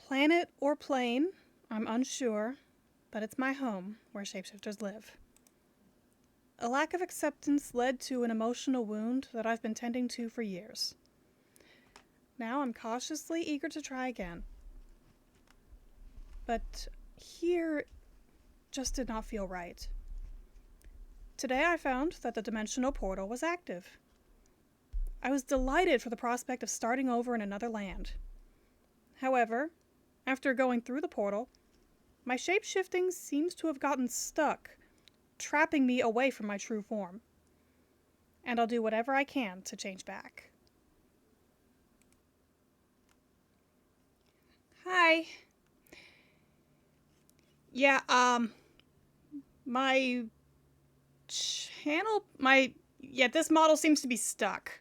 Planet or plane, I'm unsure, but it's my home where shapeshifters live. A lack of acceptance led to an emotional wound that I've been tending to for years. Now I'm cautiously eager to try again. But here just did not feel right. Today I found that the dimensional portal was active. I was delighted for the prospect of starting over in another land. However, after going through the portal, my shape-shifting seems to have gotten stuck, trapping me away from my true form. And I'll do whatever I can to change back. Hi. Yeah, my channel, this model seems to be stuck.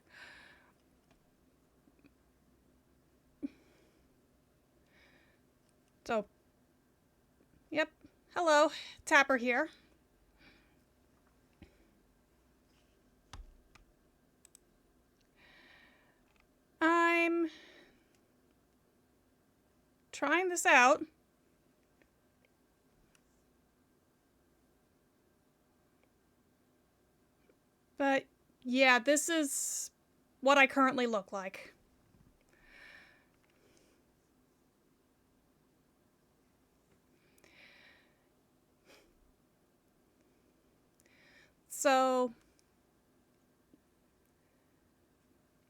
So, yep, hello, Tapper here. I'm trying this out. But yeah, this is what I currently look like. So,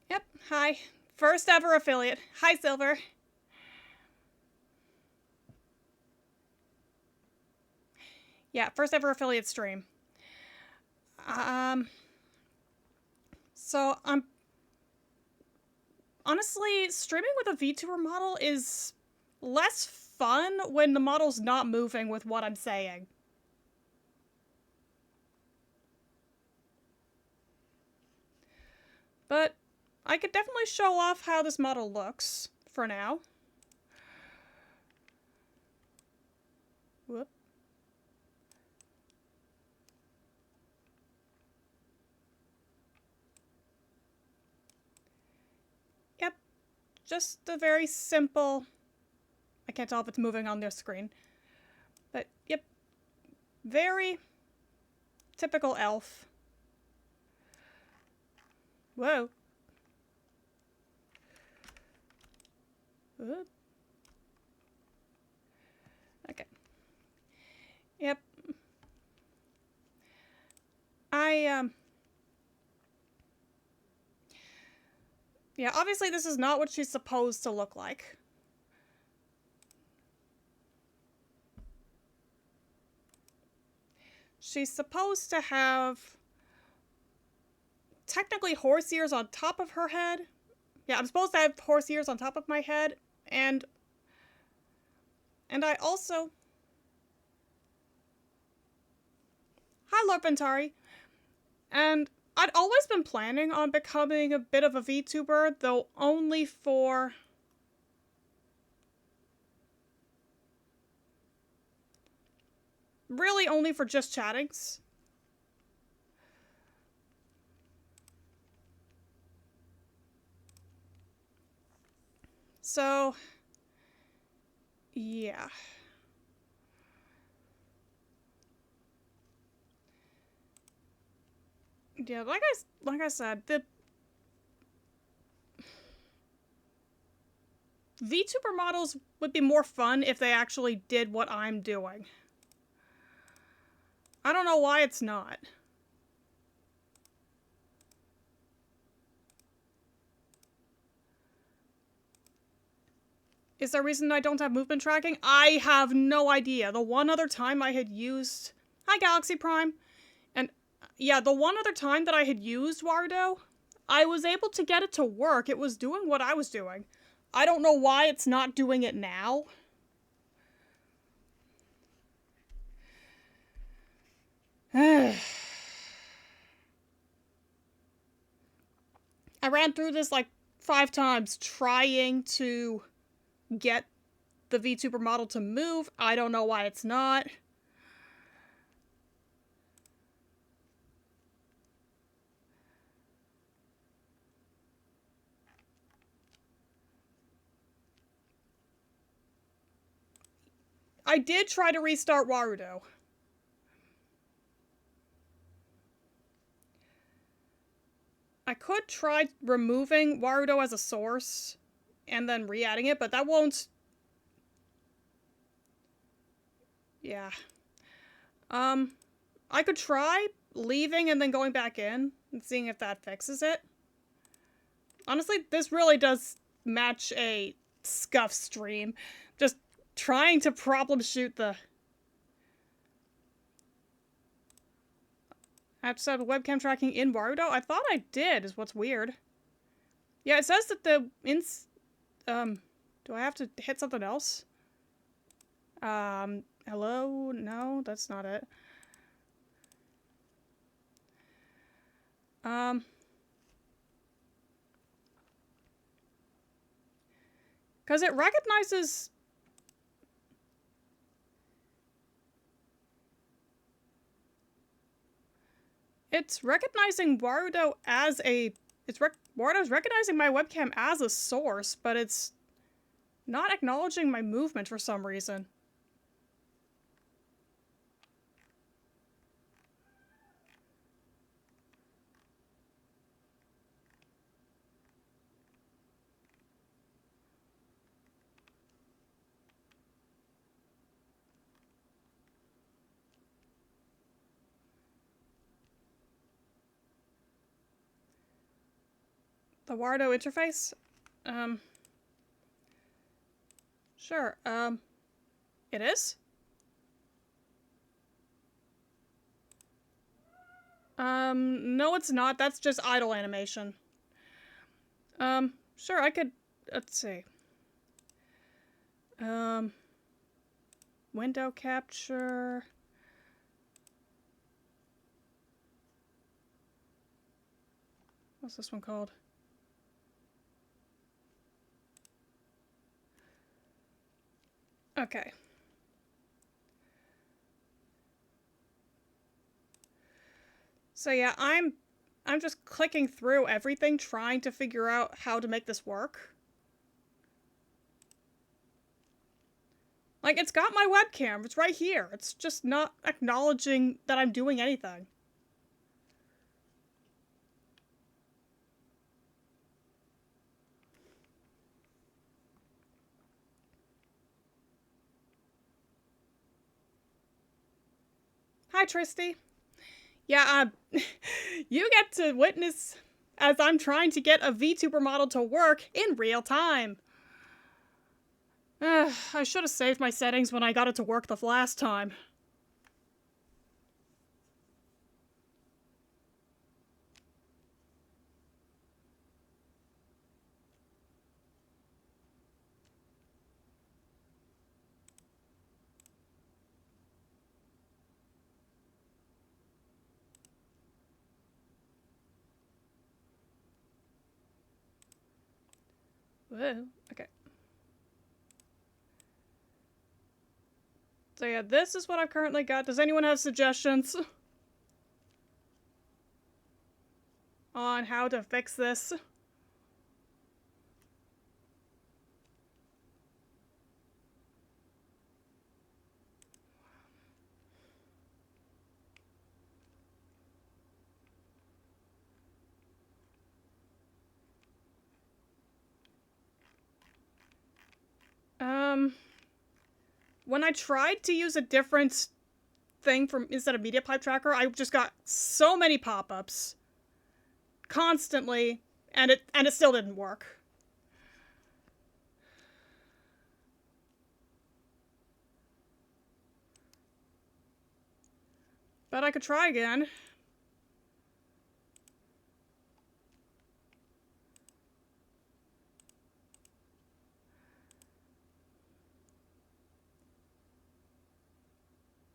yep, hi. First ever affiliate. Hi, Silver. Yeah, first ever affiliate stream. So I'm honestly streaming with a VTuber model is less fun when the model's not moving with what I'm saying. But I could definitely show off how this model looks for now. Whoop. Yep, just a very simple... I can't tell if it's moving on their screen. But, yep, very typical elf. Whoa. Whoop. Okay. Yep. Yeah, obviously this is not what she's supposed to look like. She's supposed to have technically horse ears on top of her head. Yeah, I'm supposed to have horse ears on top of my head, and I also... Hi, Lorpentari. And I'd always been planning on becoming a bit of a VTuber, though only for... really only for just chattings. So, yeah. Yeah, like I said, the VTuber models would be more fun if they actually did what I'm doing. I don't know why it's not. Is there a reason I don't have movement tracking? I have no idea. The one other time I had used... Hi, Galaxy Prime. And yeah, the one other time that I had used Wardo, I was able to get it to work. It was doing what I was doing. I don't know why it's not doing it now. I ran through this like 5 times trying to get the VTuber model to move. I don't know why it's not. I did try to restart Warudo. I could try removing Warudo as a source and then re-adding it, but that won't... Yeah. I could try leaving and then going back in and seeing if that fixes it. Honestly, this really does match a scuff stream. Just trying to problem shoot the... I have to set up webcam tracking in Warudo? I thought I did, is what's weird. Yeah, it says that the do I have to hit something else? Hello? No, that's not it. Because it recognizes... It's recognizing Warudo as a... Warudo's recognizing my webcam as a source, but it's not acknowledging my movement for some reason. The Warudo interface? Sure, it is? No it's not, that's just idle animation. Sure, I could, let's see. Window capture... What's this one called? Okay. So yeah, I'm just clicking through everything trying to figure out how to make this work. Like, it's got my webcam, it's right here. It's just not acknowledging that I'm doing anything. Hi, Tristy. Yeah, you get to witness as I'm trying to get a VTuber model to work in real time. I should have saved my settings when I got it to work the last time. Whoa, okay. So yeah, this is what I've currently got. Does anyone have suggestions on how to fix this? When I tried to use a different thing from instead of Media Pipe Tracker, I just got so many pop-ups constantly, and it still didn't work. But I could try again.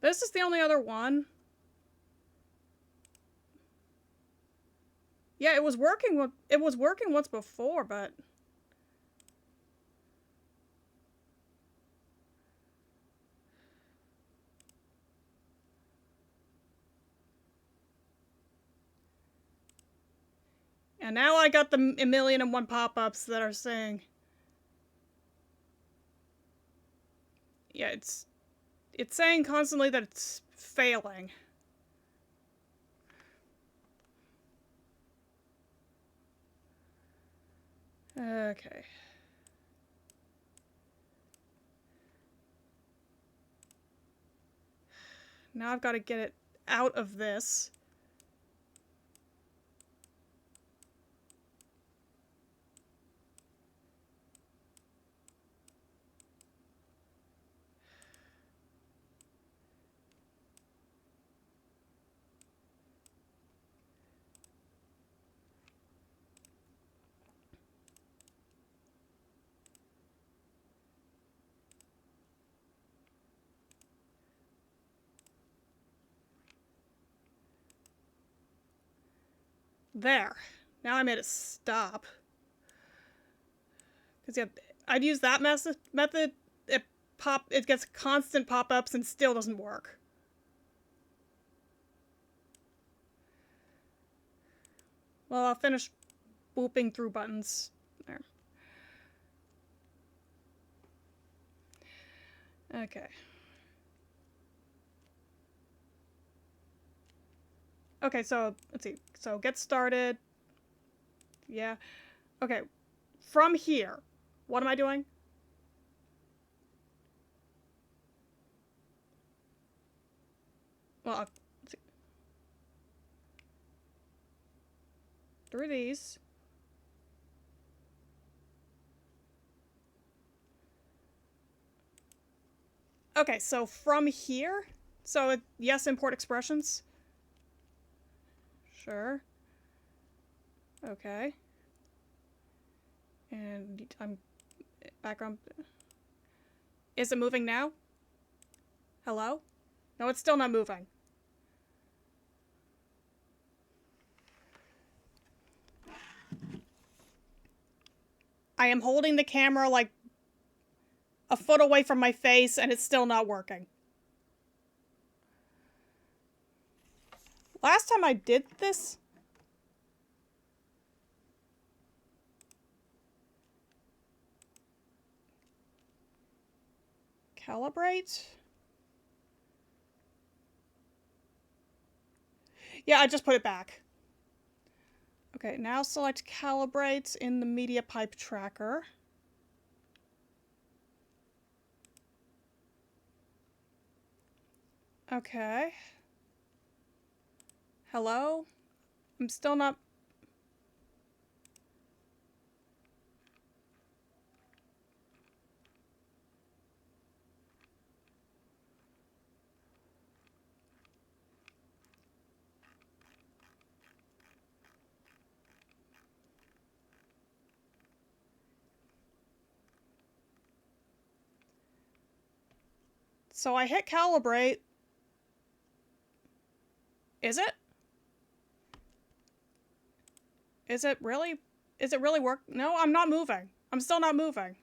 This is the only other one. Yeah, it was working once before, but and now I got the 1,000,001 pop-ups that are saying, yeah, it's It's saying constantly that it's failing. Okay. Now I've got to get it out of this. There. Now I made it stop. Because yeah, I'd use that method. It gets constant pop-ups and still doesn't work. Well, I'll finish booping through buttons. There. Okay. Okay, so let's see. So get started. Yeah. Okay. From here, what am I doing? Well, let's see. Through these. Okay, so from here. So yes, import expressions. Sure. Okay. And I'm background. Is it moving now? Hello? No, it's still not moving. I am holding the camera like a foot away from my face and it's still not working. Last time I did this, calibrate? Yeah, I just put it back. Okay, now select calibrate in the media pipe tracker. Okay. Hello? I'm still not... So I hit calibrate. Is it? Is it really? Is it really work? No, I'm not moving. I'm still not moving.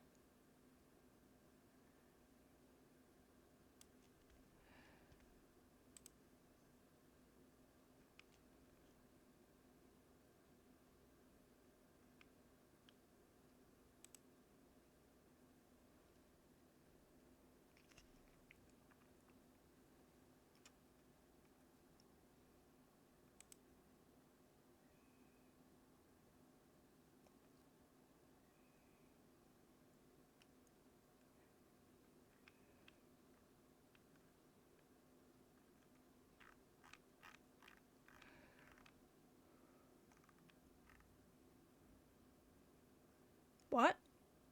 What?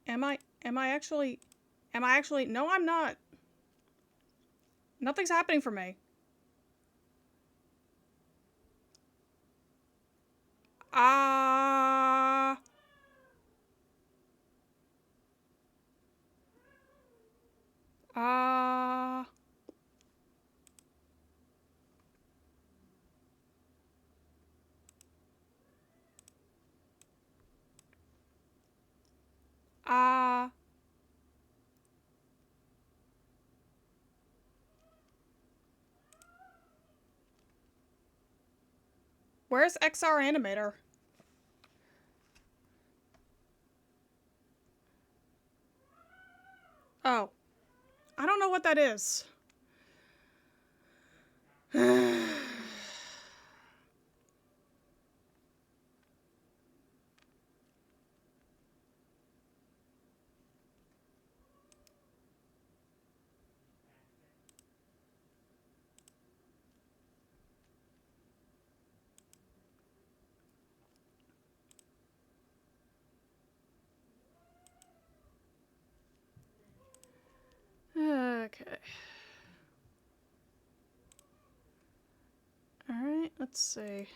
Am I actually... No, I'm not. Nothing's happening for me. Ah... Ah... Ah... Where's XR Animator? Oh. I don't know what that is. Okay. Alright, let's see.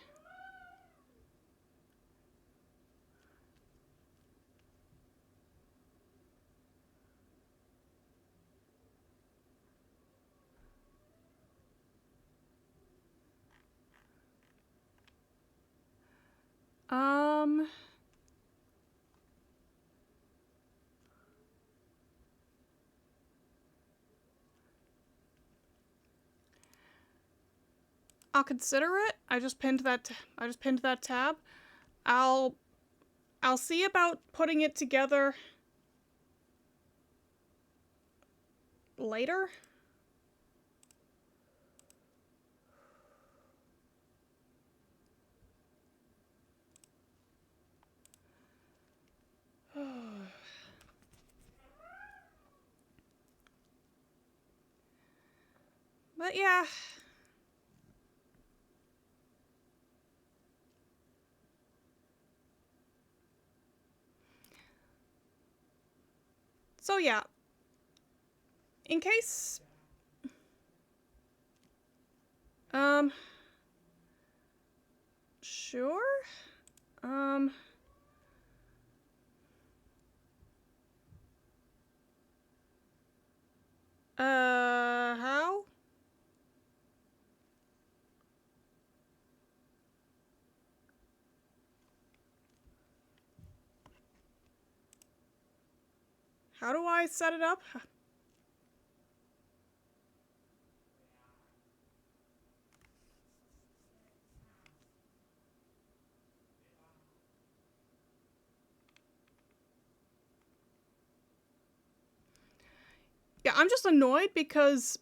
I'll consider it. I just pinned that tab. I'll see about putting it together later. But yeah. So yeah. In case sure. How? How do I set it up? Yeah, I'm just annoyed because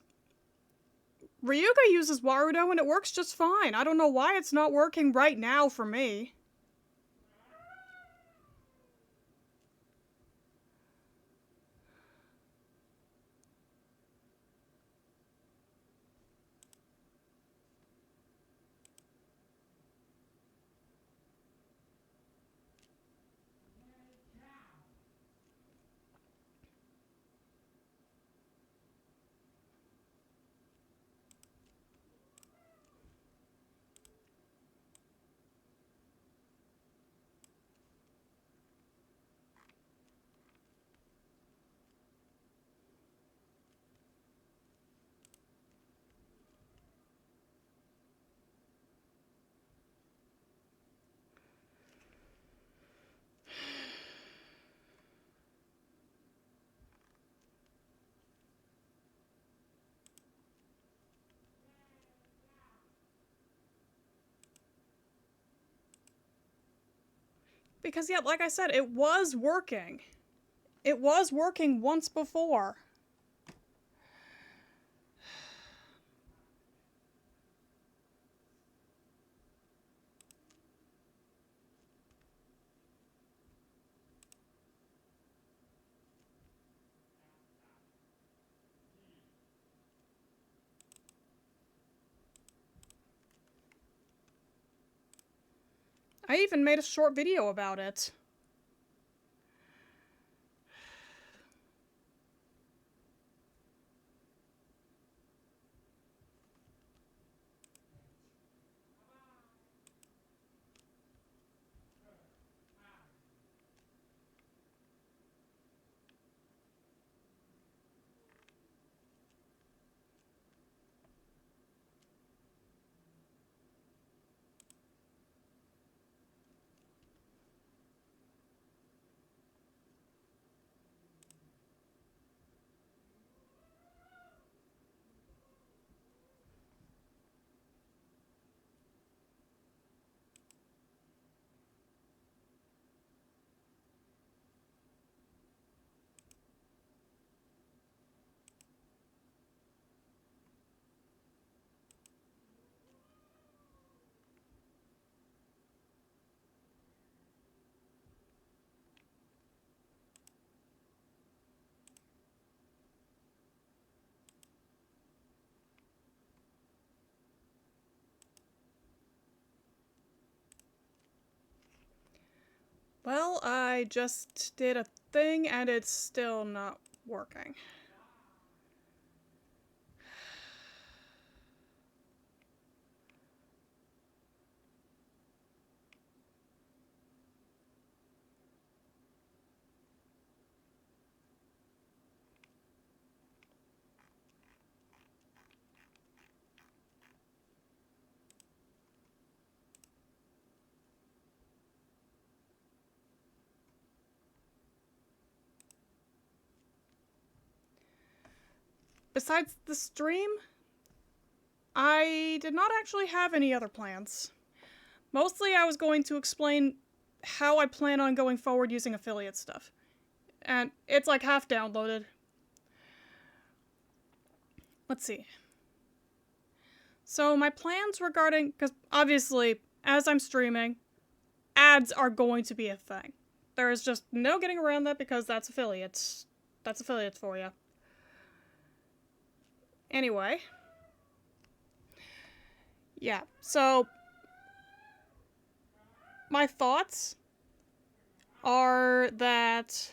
Ryuga uses Warudo and it works just fine. I don't know why it's not working right now for me. Because yeah, like I said, it was working. It was working once before. I even made a short video about it. Well, I just did a thing and it's still not working. Besides the stream, I did not actually have any other plans. Mostly I was going to explain how I plan on going forward using affiliate stuff. And it's like half downloaded. Let's see. So my plans regarding, because obviously, as I'm streaming, ads are going to be a thing. There is just no getting around that because that's affiliates. That's affiliates for you. Anyway. Yeah, so my thoughts are that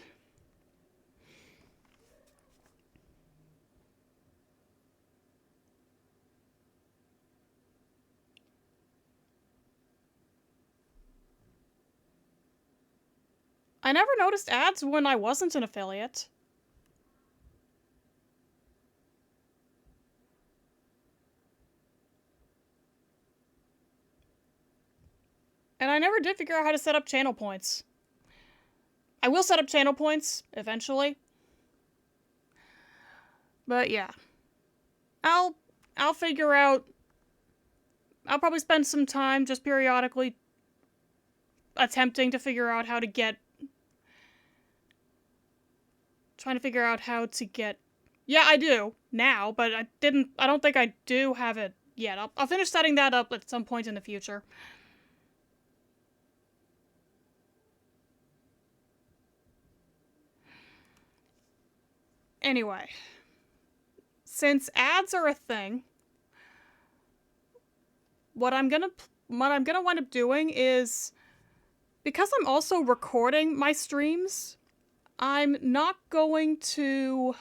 I never noticed ads when I wasn't an affiliate. And I never did figure out how to set up channel points. I will set up channel points eventually. But yeah. I'll figure out. I'll probably spend some time just periodically attempting to figure out how to get. Trying to figure out how to get. Yeah, I do now, but I don't think I do have it yet. I'll finish setting that up at some point in the future. Anyway, since ads are a thing, what I'm gonna wind up doing is, because I'm also recording my streams, I'm not going to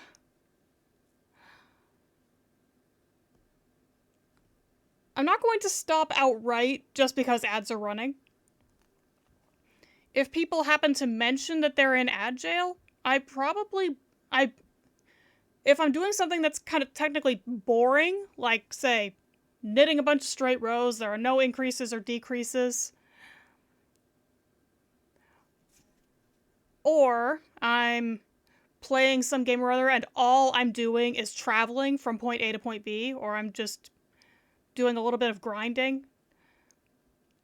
stop outright just because ads are running. If people happen to mention that they're in ad jail, if I'm doing something that's kind of technically boring, like, say, knitting a bunch of straight rows, there are no increases or decreases, or I'm playing some game or other and all I'm doing is traveling from point A to point B, or I'm just doing a little bit of grinding,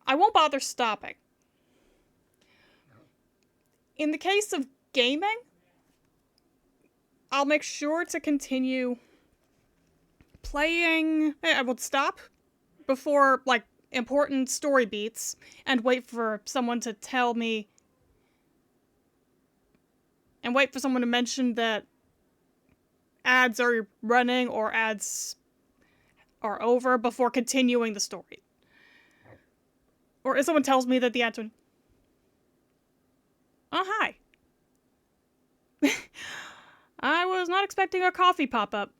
I won't bother stopping. In the case of gaming, I'll make sure to continue playing. I would stop before, like, important story beats and wait for someone to tell me, and wait for someone to mention that ads are running or ads are over before continuing the story. Or if someone tells me that the ads are... Oh, hi. I was not expecting a coffee pop-up.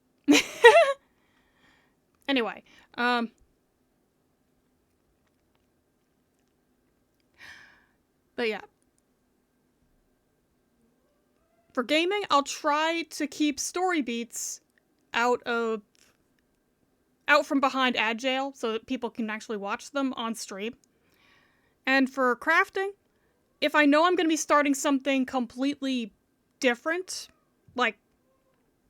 Anyway, but yeah. For gaming, I'll try to keep story beats out from behind ad jail so that people can actually watch them on stream. And for crafting, if I know I'm going to be starting something completely different, like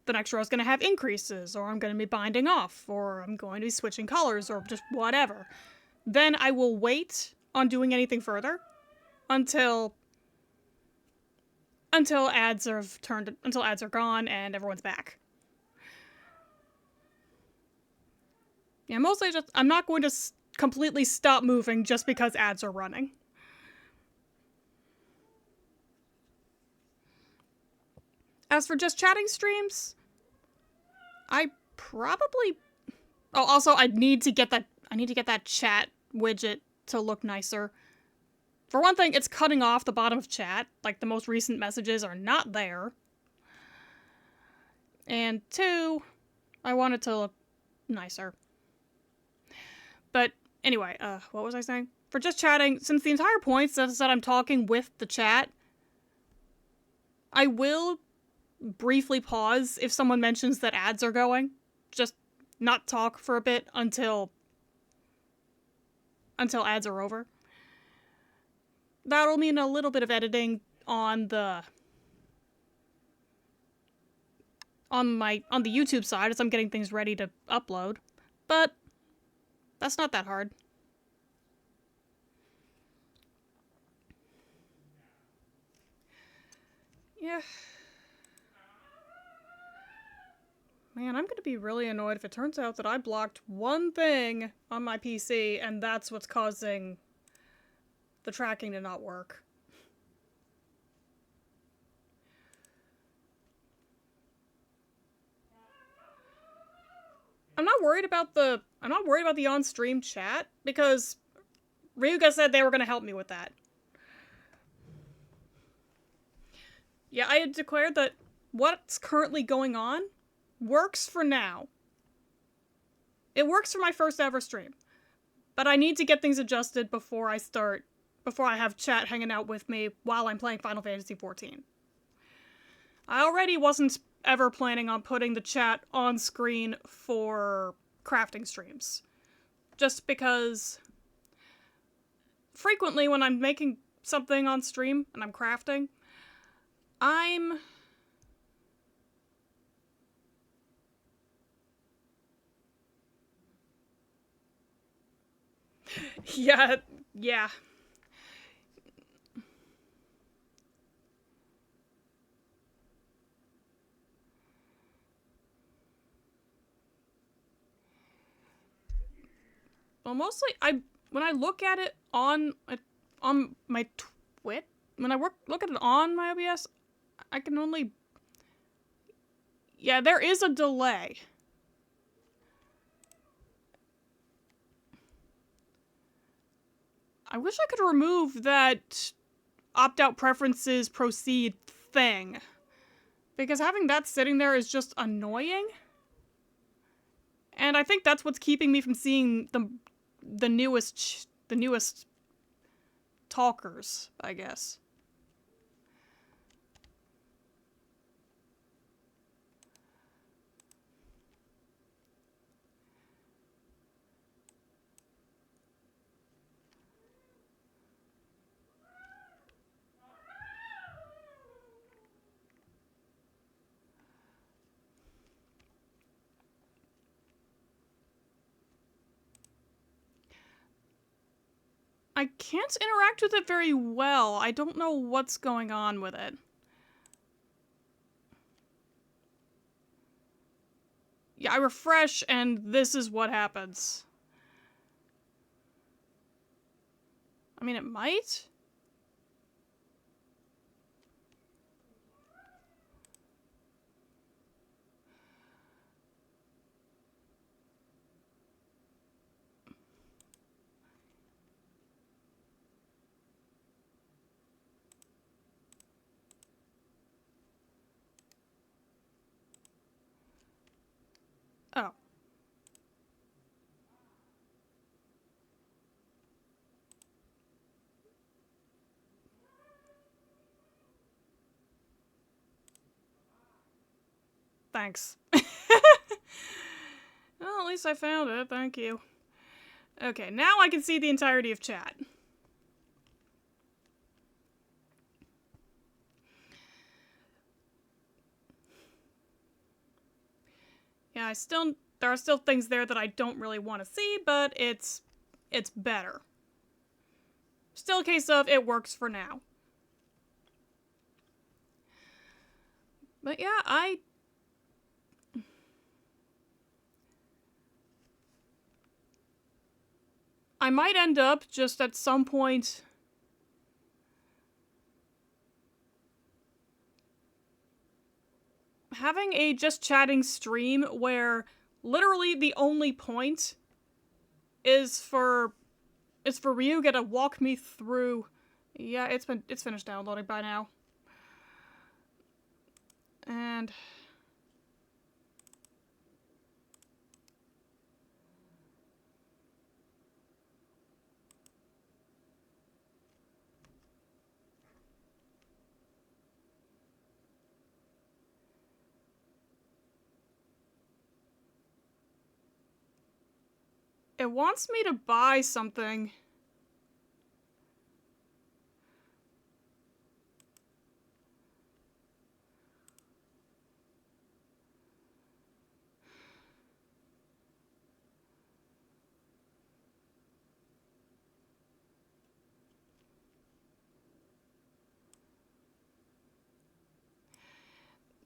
the next row is going to have increases, or I'm going to be binding off, or I'm going to be switching colors, or just whatever, then I will wait on doing anything further until ads are gone and everyone's back. Yeah, mostly just, I'm not going to completely stop moving just because ads are running. As for just chatting streams, I probably... Oh, also, I need to get that chat widget to look nicer For one thing, it's cutting off the bottom of chat. Like, the most recent messages are not there. And two, I want it to look nicer. But anyway, what was I saying? For just chatting, since the entire point is that I'm talking with the chat, I will briefly pause if someone mentions that ads are going. Just not talk for a bit until ads are over. That'll mean a little bit of editing on the YouTube side as I'm getting things ready to upload, but that's not that hard. Yeah. Man, I'm gonna be really annoyed if it turns out that I blocked one thing on my PC and that's what's causing the tracking to not work. I'm not worried about the on-stream chat because Ryuga said they were gonna help me with that. Yeah, I had declared that what's currently going on works for now. It works for my first ever stream. But I need to get things adjusted before I have chat hanging out with me while I'm playing Final Fantasy XIV. I already wasn't ever planning on putting the chat on screen for crafting streams. Just because frequently when I'm making something on stream and I'm crafting, Yeah. Well, mostly, when I look at it on my Twitch, when I look at it on my OBS, I can only... Yeah, there is a delay. I wish I could remove that opt-out preferences proceed thing. Because having that sitting there is just annoying. And I think that's what's keeping me from seeing the newest talkers, I guess. I can't interact with it very well. I don't know what's going on with it. Yeah, I refresh and this is what happens. I mean, it might? Oh. Thanks. Well, at least I found it. Thank you. Okay, now I can see the entirety of chat. Yeah, there are still things there that I don't really want to see, but it's better. Still a case of it works for now. But yeah, I might end up just at some point having a just chatting stream where literally the only point is for Ryuga to walk me through Yeah, it's finished downloading by now. And it wants me to buy something.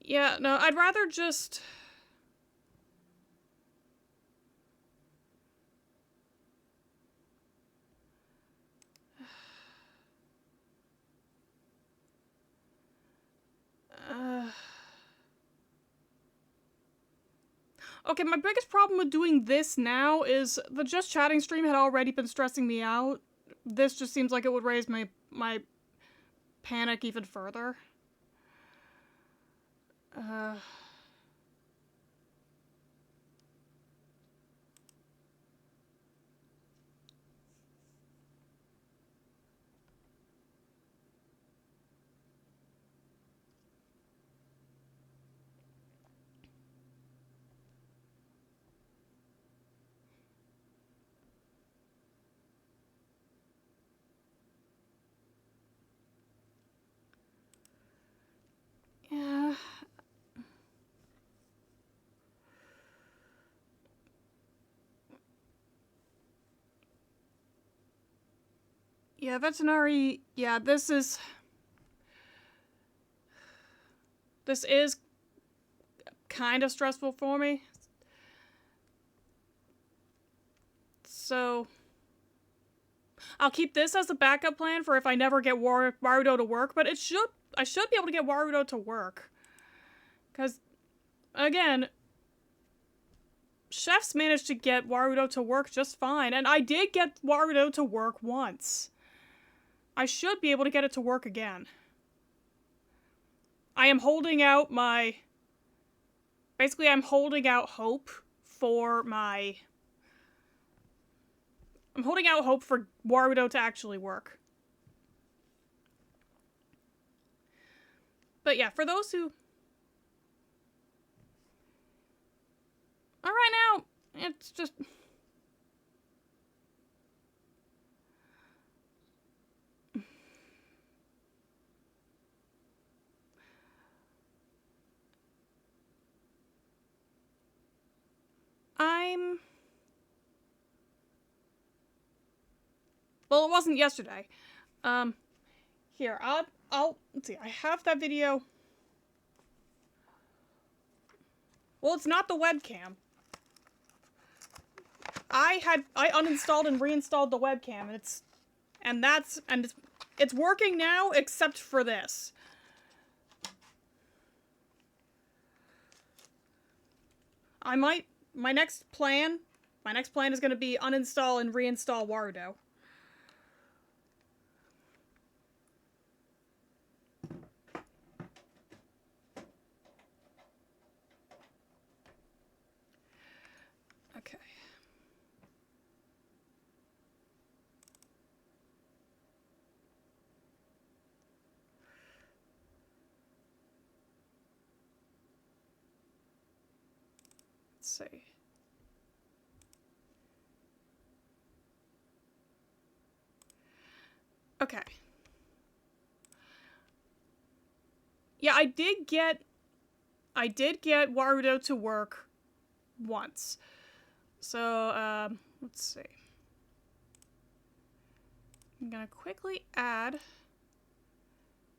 Yeah, no, I'd rather just... Okay, my biggest problem with doing this now is the just chatting stream had already been stressing me out. This just seems like it would raise my panic even further. Yeah. Yeah, veterinary, yeah, this is kind of stressful for me. So I'll keep this as a backup plan for if I never get Warudo to work, but I should be able to get Warudo to work. Because, again, Chef's managed to get Warudo to work just fine, and I did get Warudo to work once. I should be able to get it to work again. I am holding out my... Basically, I'm holding out hope for my... I'm holding out hope for Warudo to actually work. But yeah, for those who... Alright now, it's just... Well, it wasn't yesterday. Here, let's see, I have that video. Well, it's not the webcam. I uninstalled and reinstalled the webcam, and it's working now, except for this. My next plan is gonna be uninstall and reinstall Warudo. Okay. Let's see. Okay. Yeah, I did get Warudo to work once. So, let's see. I'm gonna quickly add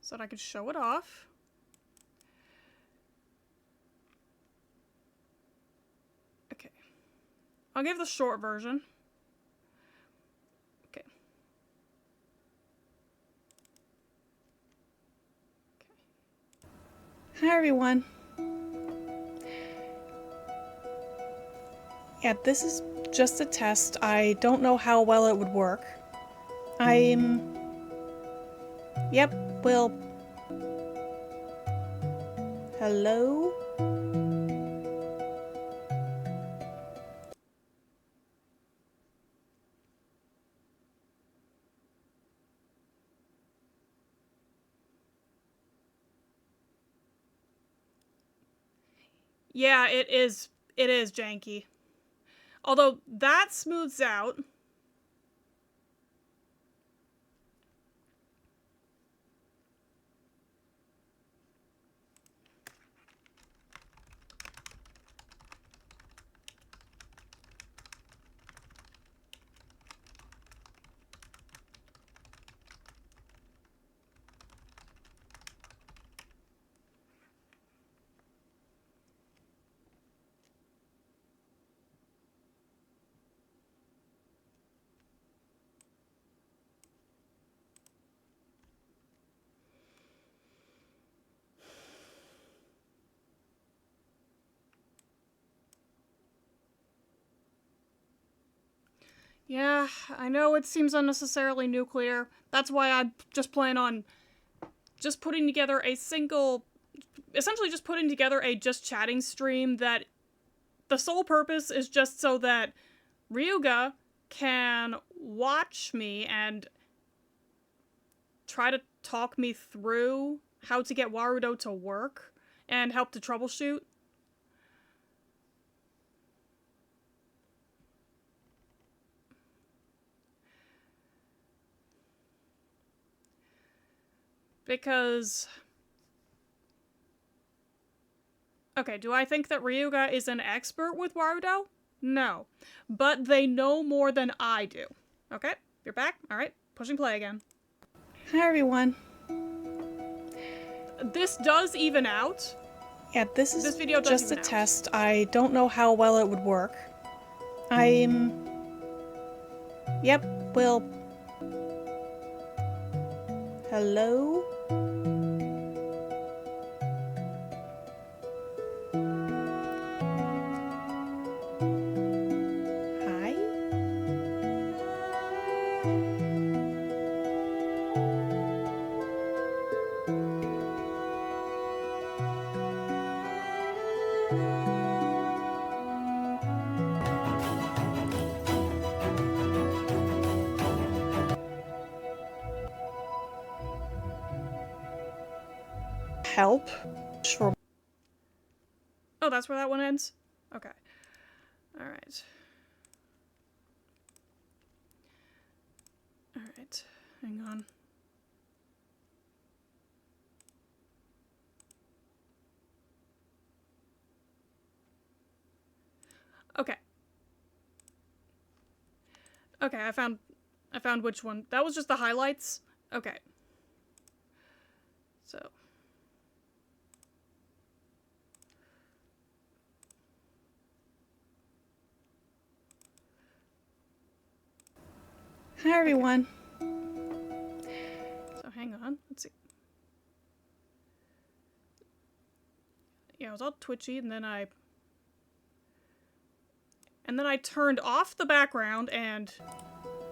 so that I can show it off. Okay. I'll give the short version. Okay. Hi, everyone. Yeah, this is just a test. I don't know how well it would work. I'm Yep, well... Hello? Yeah, it is janky. Although that smooths out. Yeah, I know it seems unnecessarily nuclear. That's why I just plan on just putting together a single, essentially just putting together a just chatting stream that the sole purpose is just so that Ryuga can watch me and try to talk me through how to get Warudo to work and help to troubleshoot. Because... okay, do I think that Ryuga is an expert with Warudo? No. But they know more than I do. Okay, you're back? Alright, pushing play again. Hi everyone. This does even out. Yeah, this video just a test. I don't know how well it would work. Yep, well... Hello? Hi? Help? Sure. Oh, that's where that one ends? Okay. Alright. Alright. Hang on. Okay. Okay, I found which one. That was just the highlights? Okay. So. Hi everyone. So hang on, let's see. Yeah, it was all twitchy and then I turned off the background and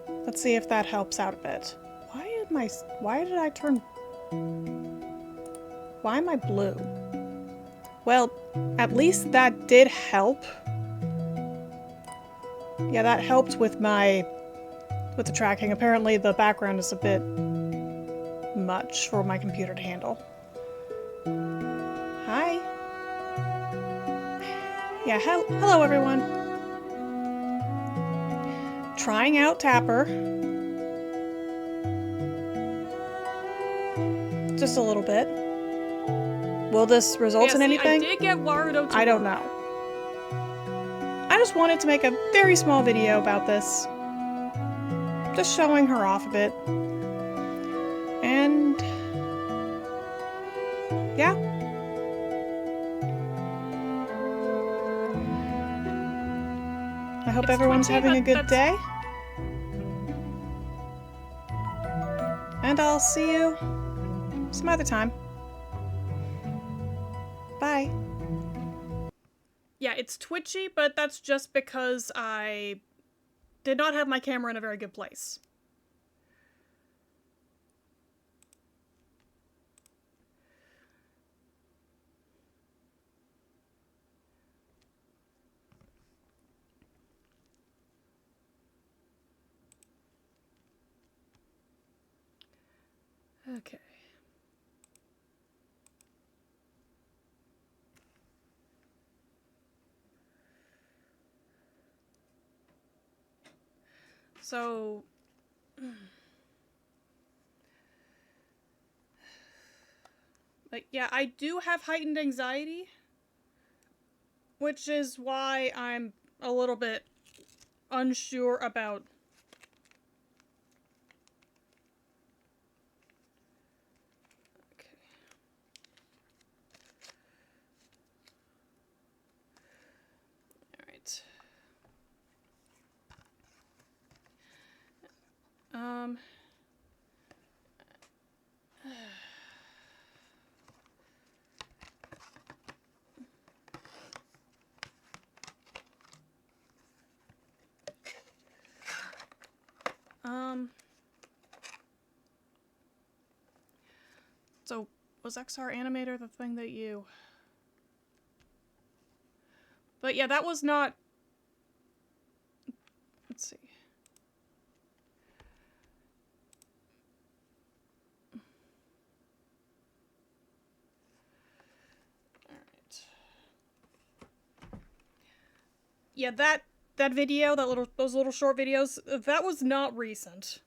let's see if that helps out a bit. Why am I blue? Well, at least that did help. Yeah, that helped with the tracking. Apparently the background is a bit much for my computer to handle. Hi. Yeah, hello everyone. Trying out Tapper. Just a little bit. Will this result in anything? I did get Warudo to I don't know. I just wanted to make a very small video about this. Just showing her off a bit. And... yeah. I hope everyone's having a good day. And I'll see you some other time. Bye. Yeah, it's twitchy, but that's just because I did not have my camera in a very good place. Okay. So, like, yeah, I do have heightened anxiety, which is why I'm a little bit unsure about. Okay. All right. Um. Um. So, was XR Animator the thing that you... But yeah, that was not... Let's see. Alright. Yeah, that video, those little short videos, that was not recent.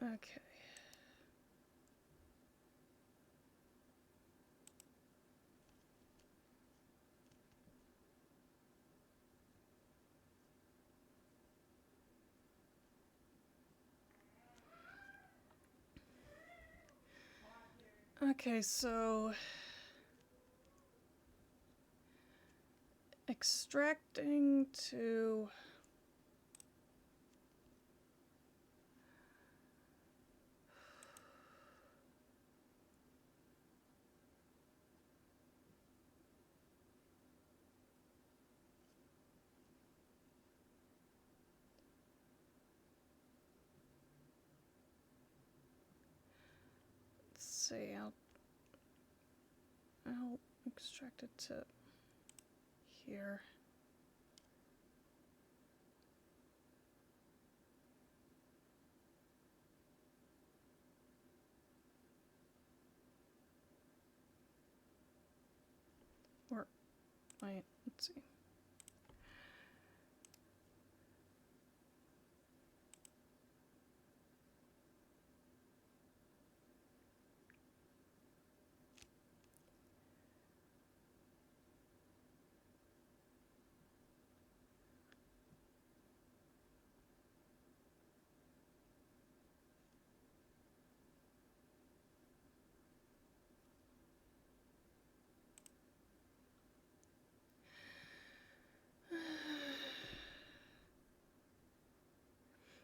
Okay. Okay, so... Extracting to... Let's see, I'll extract it to here. Or, wait, let's see.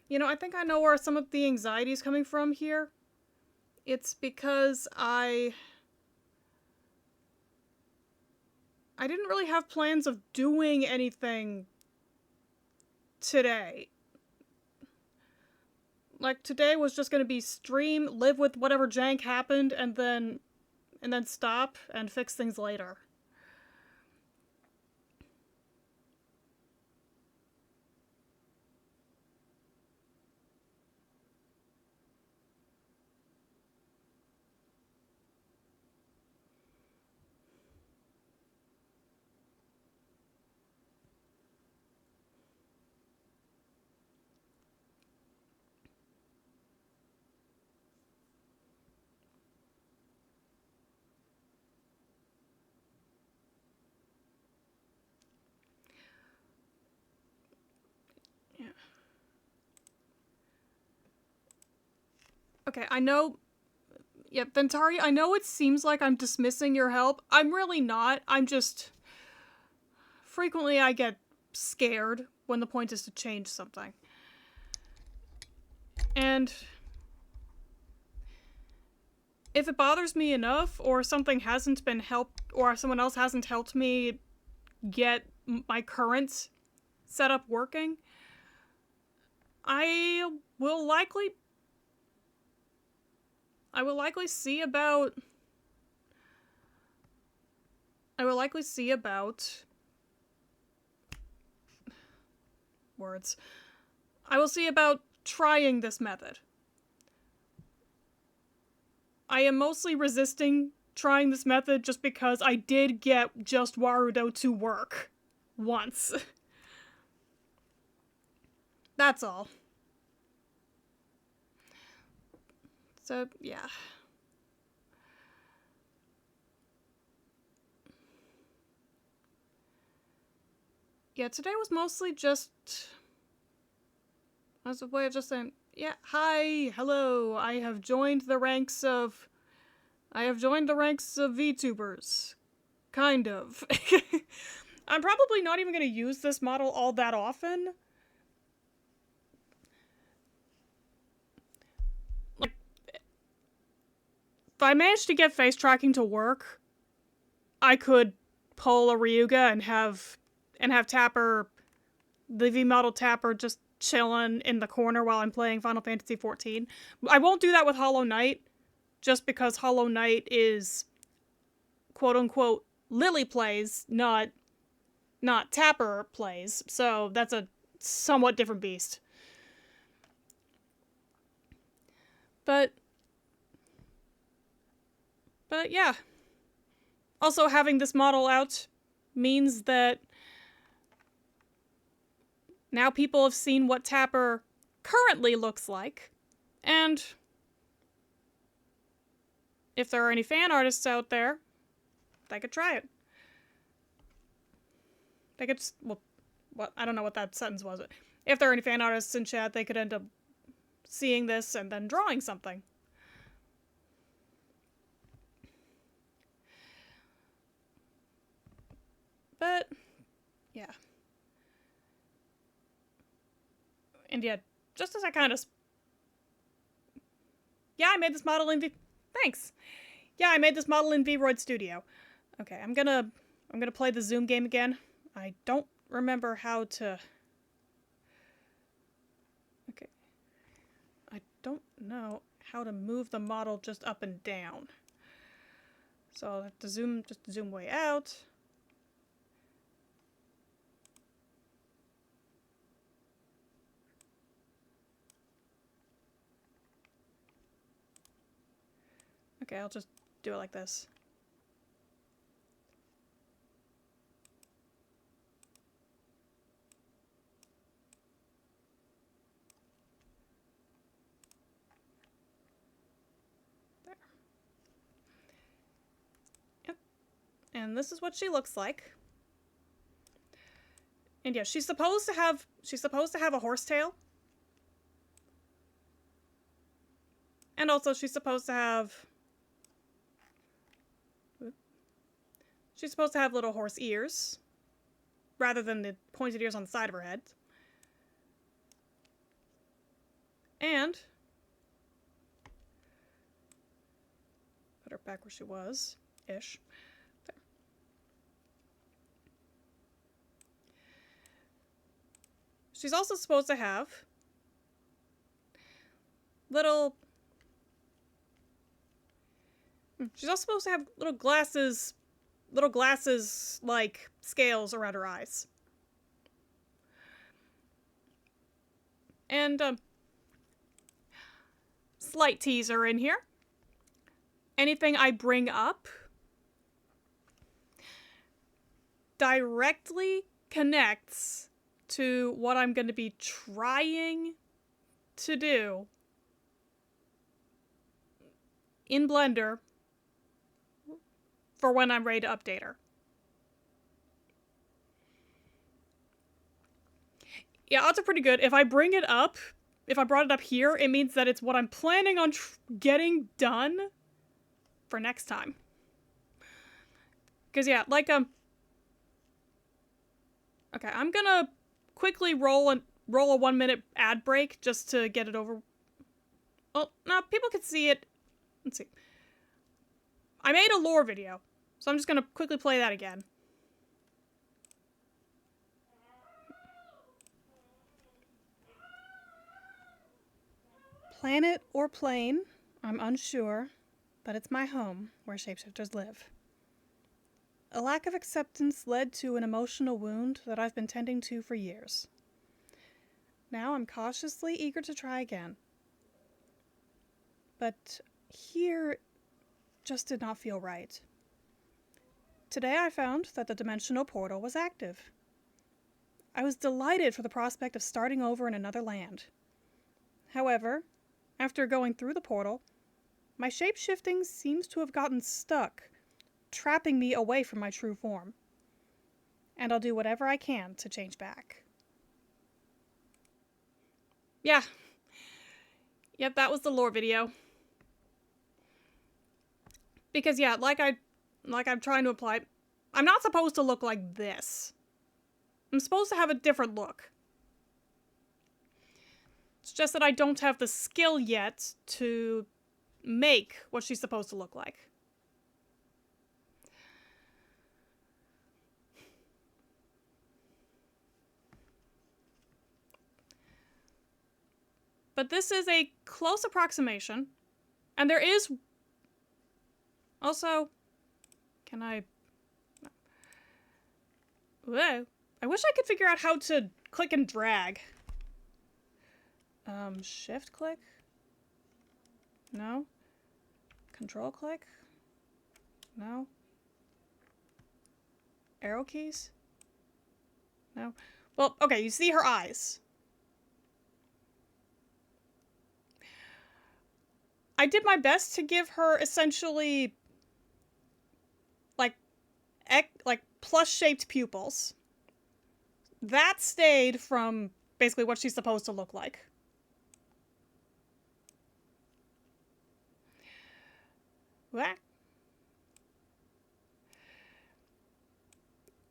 You know, I think I know where some of the anxiety is coming from here. It's because I didn't really have plans of doing anything today. Like, today was just gonna be stream, live with whatever jank happened, and then stop and fix things later. Yeah. Okay, I know... Yeah, Ventari, I know it seems like I'm dismissing your help. I'm really not. I'm just... Frequently I get scared when the point is to change something. And... if it bothers me enough, or something hasn't been helped, or someone else hasn't helped me get my current setup working, I will likely I will likely see about words. I will see about trying this method. I am mostly resisting trying this method just because I did get just Warudo to work once. That's all. So, yeah. Yeah, today was mostly just as a way of just saying, yeah, hi, hello, I have joined the ranks of VTubers. Kind of. I'm probably not even going to use this model all that often. Like, if I managed to get face tracking to work, I could pull a Ryuga and have Tapper, the V model Tapper, just chilling in the corner while I'm playing Final Fantasy XIV. I won't do that with Hollow Knight, just because Hollow Knight is quote unquote Lily plays, not Tapper plays, so that's a somewhat different beast. But yeah. Also, having this model out means that now people have seen what Tapper currently looks like, and if there are any fan artists out there, they could try it. They could, well, I don't know what that sentence was. If there are any fan artists in chat, they could end up seeing this and then drawing something. But, yeah. And yeah, just as I kind of... Yeah, I made this model in Thanks! Yeah, I made this model in VRoid Studio. Okay, I'm gonna play the Zoom game again. I don't remember how to... Okay. I don't know how to move the model just up and down. So I'll have to zoom way out. Okay, I'll just do it like this. There. Yep. And this is what she looks like. And yeah, she's supposed to have a horsetail. And also she's supposed to have little horse ears rather than the pointed ears on the side of her head. And put her back where she was, ish. There. She's also supposed to have little... She's also supposed to have little glasses like scales around her eyes. And slight teaser in here. Anything I bring up directly connects to what I'm going to be trying to do in Blender for when I'm ready to update her. Yeah, odds are pretty good. If I brought it up here, it means that it's what I'm planning on getting done for next time. Because yeah, like okay, I'm gonna quickly roll a 1 minute ad break just to get it over. Well, now people can see it. Let's see. I made a lore video, so I'm just gonna quickly play that again. Planet or plane? I'm unsure, but it's my home where shapeshifters live. A lack of acceptance led to an emotional wound that I've been tending to for years. Now I'm cautiously eager to try again. But here just did not feel right. Today I found that the dimensional portal was active. I was delighted for the prospect of starting over in another land. However, after going through the portal, my shape-shifting seems to have gotten stuck, trapping me away from my true form. And I'll do whatever I can to change back. Yeah. Yep, that was the lore video. Because yeah, like I'm trying to apply, I'm not supposed to look like this. I'm supposed to have a different look. It's just that I don't have the skill yet to make what she's supposed to look like. But this is a close approximation, and there is also, can I, whoa, I wish I could figure out how to click and drag. Shift click? No. Control click? No. Arrow keys? No. Well, okay, you see her eyes. I did my best to give her essentially like plus-shaped pupils. That stayed from basically what she's supposed to look like. What?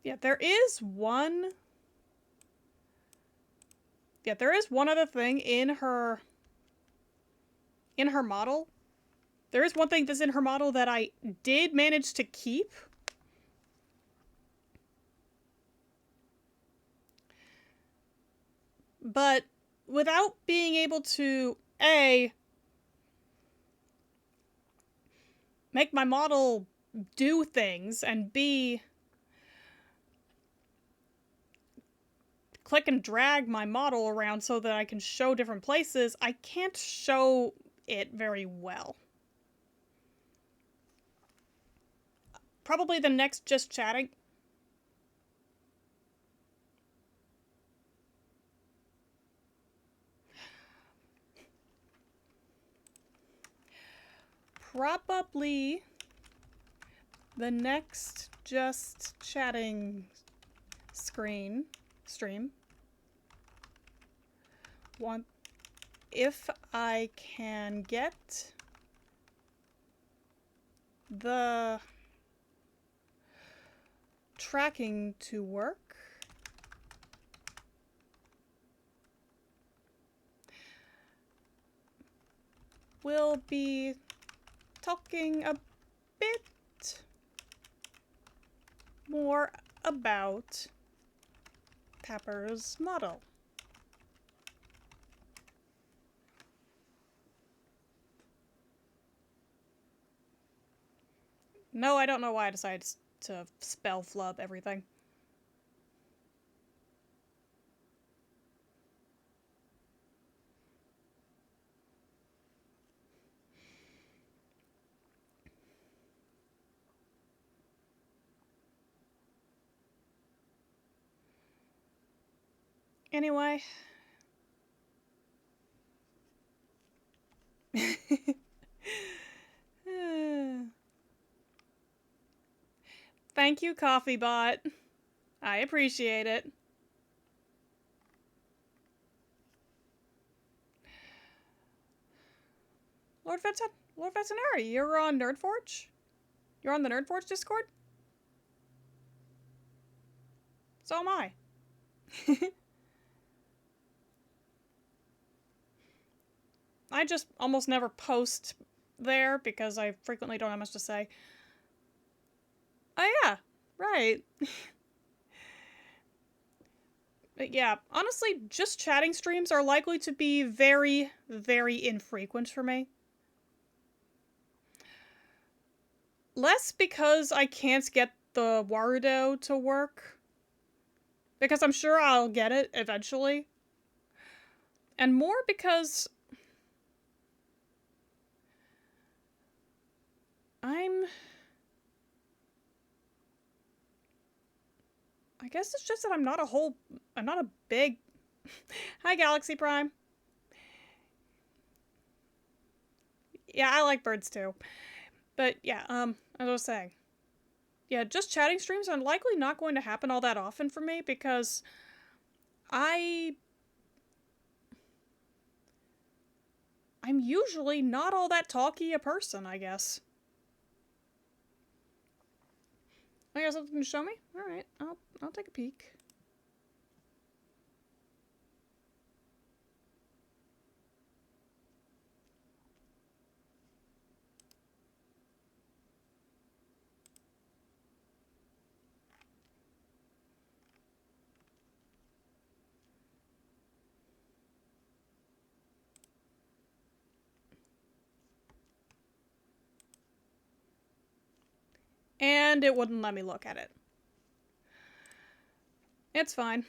Yeah, there is one other thing in her model. There is one thing that's in her model that I did manage to keep. But without being able to, A, make my model do things, and B, click and drag my model around so that I can show different places, I can't show it very well. Probably the next just chatting. Probably the next just chatting stream. If I can get the tracking to work. We'll be talking a bit more about Tapper's model. No, I don't know why I decided to spell flub everything. Anyway. Thank you, Coffee Bot. I appreciate it. Lord Veterinary, you're on Nerdforge? You're on the Nerdforge Discord? So am I. I just almost never post there because I frequently don't have much to say. Oh yeah, right. But yeah, honestly, just chatting streams are likely to be very, very infrequent for me. Less because I can't get the Warudo to work, because I'm sure I'll get it eventually, and more because I guess it's just that I'm not a big... Hi, Galaxy Prime. Yeah, I like birds too. But yeah, as I was saying, yeah, just chatting streams are likely not going to happen all that often for me because I'm usually not all that talky a person, I guess. I got something to show me? Alright, I'll take a peek. And it wouldn't let me look at it. It's fine.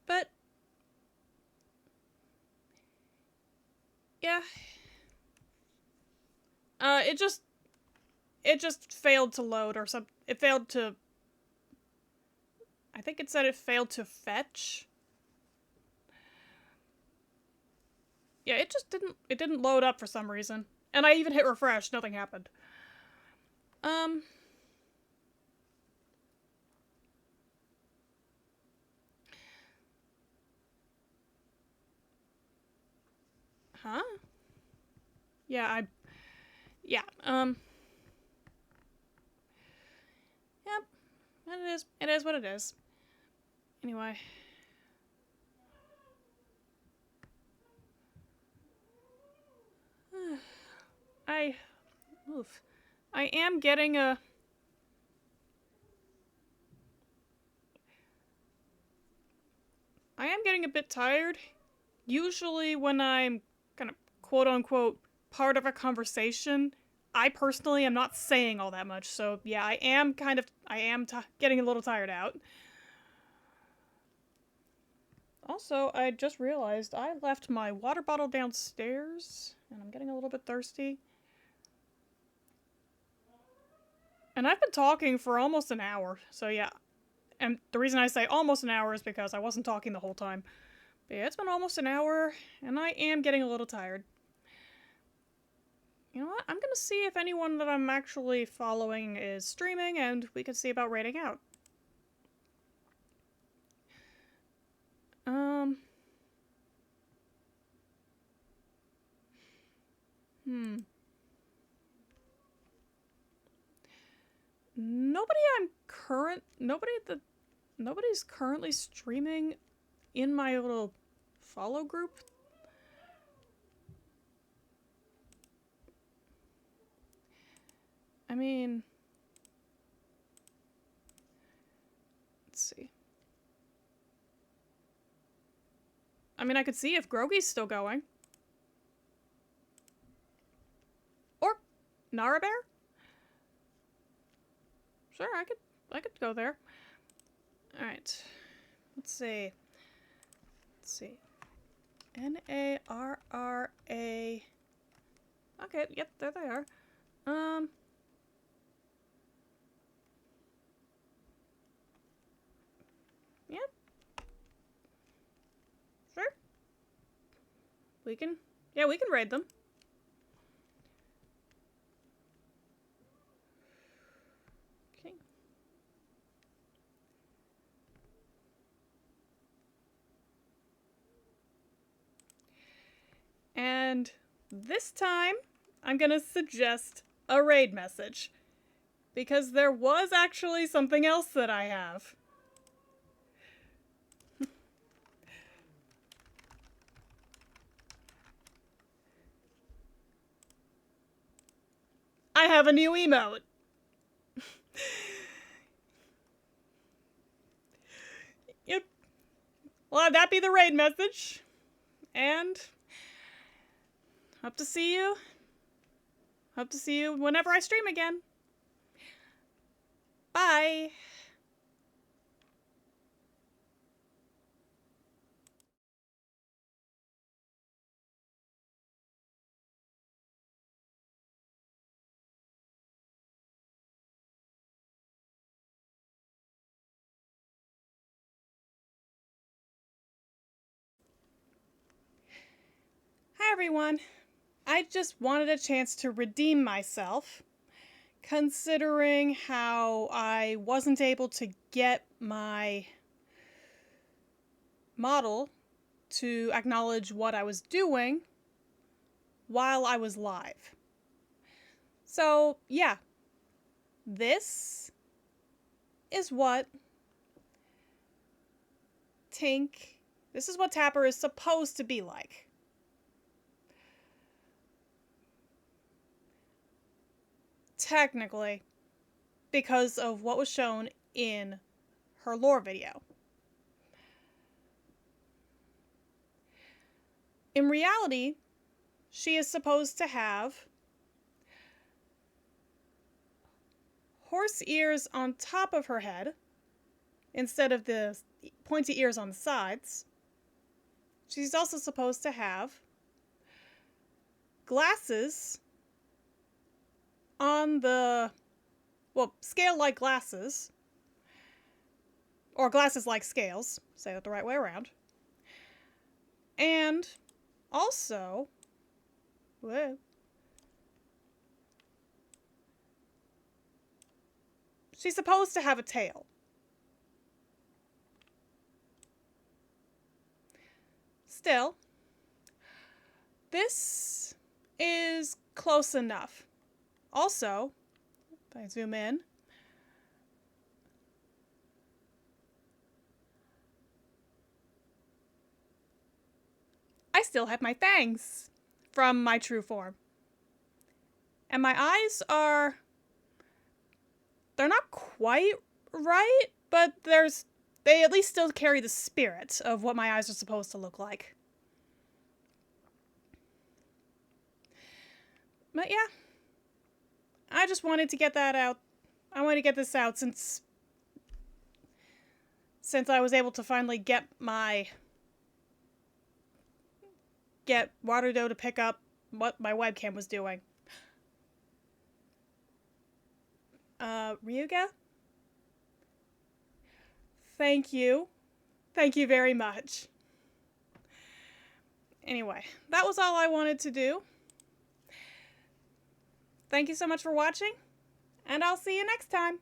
But yeah. It just failed to load or something. It failed to... I think it said it failed to fetch. Yeah, it didn't load up for some reason. And I even hit refresh, nothing happened. Huh? Yeah, yeah, yep, it is what it is. Anyway. I, oof. I am getting a... I am getting a bit tired. Usually when I'm kind of quote-unquote part of a conversation, I personally am not saying all that much, so yeah, I am getting a little tired out. Also, I just realized I left my water bottle downstairs, and I'm getting a little bit thirsty. And I've been talking for almost an hour, so yeah. And the reason I say almost an hour is because I wasn't talking the whole time. But yeah, it's been almost an hour, and I am getting a little tired. You know what? I'm gonna see if anyone that I'm actually following is streaming, and we can see about raiding out. Hmm. Nobody's currently streaming in my little follow group. I mean, let's see. I mean, I could see if Grogy's still going. Or Nara Bear? Sure, I could go there. Alright. Let's see. Let's see. Narra. Okay, yep, there they are. Yep. Sure. We can raid them. Okay. And this time, I'm gonna suggest a raid message. Because there was actually something else that I have. I have a new emote. Well, that be the raid message. And hope to see you. Hope to see you whenever I stream again. Bye. Hi everyone. I just wanted a chance to redeem myself, considering how I wasn't able to get my model to acknowledge what I was doing while I was live. So, yeah, this is what this is what Tapper is supposed to be like. Technically, because of what was shown in her lore video. In reality, she is supposed to have horse ears on top of her head instead of the pointy ears on the sides. She's also supposed to have glasses on the, well, scale-like glasses, or glasses like scales, say that the right way around. And also, she's supposed to have a tail. Still, this is close enough. Also, if I zoom in, I still have my fangs from my true form. And my eyes are, they're not quite right, but they at least still carry the spirit of what my eyes are supposed to look like. But yeah, I just wanted to get that out. I wanted to get this out since I was able to finally get Waterdough to pick up what my webcam was doing. Ryuga? Thank you. Thank you very much. Anyway, that was all I wanted to do. Thank you so much for watching, and I'll see you next time.